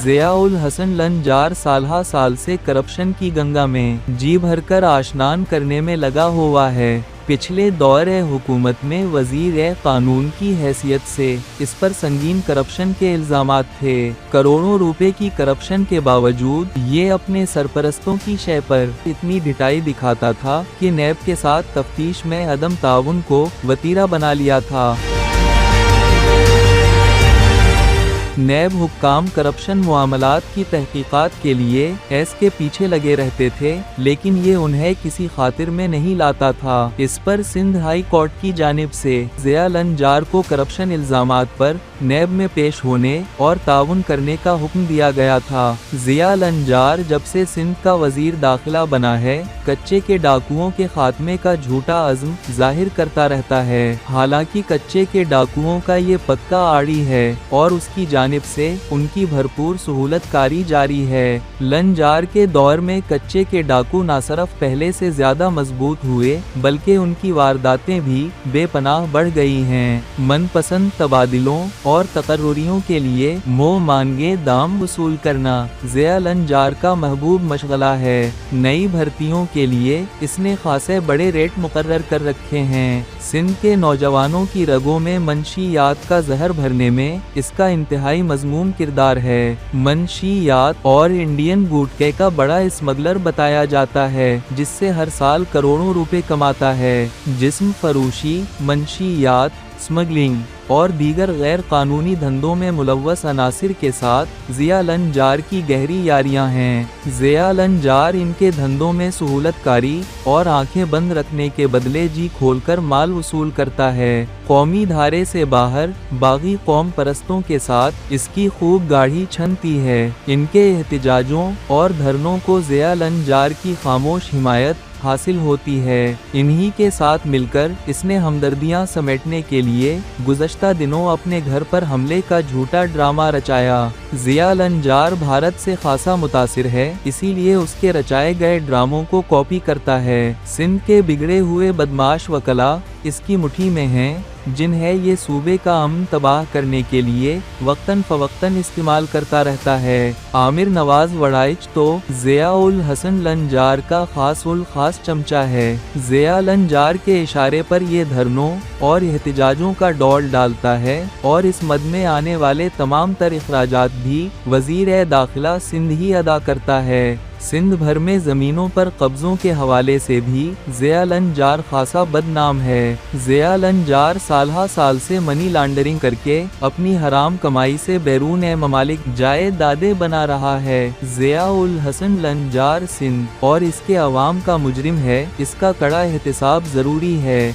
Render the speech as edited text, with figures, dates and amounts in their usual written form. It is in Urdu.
ضیاء الحسن لنجار سالہ سال سے کرپشن کی گنگا میں جی بھر کر آشنان کرنے میں لگا ہوا ہے۔ پچھلے دور حکومت میں وزیر قانون کی حیثیت سے اس پر سنگین کرپشن کے الزامات تھے۔ کروڑوں روپے کی کرپشن کے باوجود یہ اپنے سرپرستوں کی شے پر اتنی ڈٹائی دکھاتا تھا کہ نیب کے ساتھ تفتیش میں عدم تعاون کو وتیرہ بنا لیا تھا۔ نیب حکام کرپشن معاملات کی تحقیقات کے لیے ایس کے پیچھے لگے رہتے تھے، لیکن یہ انہیں کسی خاطر میں نہیں لاتا تھا۔ اس پر سندھ ہائی کورٹ کی جانب سے ضیاء لنجار کو کرپشن الزامات پر نیب میں پیش ہونے اور تعاون کرنے کا حکم دیا گیا تھا۔ ضیاء لنجار جب سے سندھ کا وزیر داخلہ بنا ہے، کچے کے ڈاکوؤں کے خاتمے کا جھوٹا عزم ظاہر کرتا رہتا ہے۔ حالانکہ کچے کے ڈاکوؤں کا یہ پکا آڑی ہے اور اس کی جانب سے ان کی بھرپور سہولت کاری جاری ہے۔ لنجار کے دور میں کچے کے ڈاکو نہ صرف پہلے سے زیادہ مضبوط ہوئے بلکہ ان کی وارداتیں بھی بے پناہ بڑھ گئی ہیں۔ من پسند تبادلوں اور تقرریوں کے لیے منہ مانگے دام وصول کرنا ضیاء لنجار کا محبوب مشغلہ ہے۔ نئی بھرتیوں کے لیے اس نے خاصے بڑے ریٹ مقرر کر رکھے ہیں۔ سندھ کے نوجوانوں کی رگوں میں منشیات کا زہر بھرنے میں اس کا انتہائی مذموم کردار ہے۔ منشیات اور انڈین گٹکے کا بڑا اسمگلر بتایا جاتا ہے، جس سے ہر سال کروڑوں روپے کماتا ہے۔ جسم فروشی، منشیات، اسمگلنگ اور دیگر غیر قانونی دھندوں میں ملوث عناصر کے ساتھ ضیاء لنجار کی گہری یاریاں ہیں۔ ضیاء لنجار ان کے دھندوں میں سہولت کاری اور آنکھیں بند رکھنے کے بدلے جی کھول کر مال وصول کرتا ہے۔ قومی دھارے سے باہر باغی قوم پرستوں کے ساتھ اس کی خوب گاڑھی چھنتی ہے۔ ان کے احتجاجوں اور دھرنوں کو ضیاء لنجار کی خاموش حمایت حاصل ہوتی ہے۔ انہی کے ساتھ مل کر اس نے ہمدردیاں سمیٹنے کے لیے گزشتہ دنوں اپنے گھر پر حملے کا جھوٹا ڈرامہ رچایا۔ ضیاء لنجار بھارت سے خاصا متاثر ہے، اسی لیے اس کے رچائے گئے ڈراموں کو کاپی کرتا ہے۔ سندھ کے بگڑے ہوئے بدمعاش وکلا اس کی مٹھی میں ہیں، جنہیں یہ صوبے کا امن تباہ کرنے کے لیے وقتاً فوقتاً استعمال کرتا رہتا ہے۔ عامر نواز وڑائچ تو ضیاء الحسن لنجار کا خاص الخاص چمچہ ہے۔ ضیاء لنجار کے اشارے پر یہ دھرنوں اور احتجاجوں کا ڈول ڈالتا ہے اور اس مد میں آنے والے تمام تر اخراجات بھی وزیر داخلہ سندھ ہی ادا کرتا ہے۔ سندھ بھر میں زمینوں پر قبضوں کے حوالے سے بھی ضیاء لنجار خاصا بدنام ہے۔ ضیاء لنجار سالہ سال سے منی لانڈرنگ کر کے اپنی حرام کمائی سے بیرون ممالک جائیدادیں بنا رہا ہے۔ ضیاء الحسن لنجار سندھ اور اس کے عوام کا مجرم ہے، اس کا کڑا احتساب ضروری ہے۔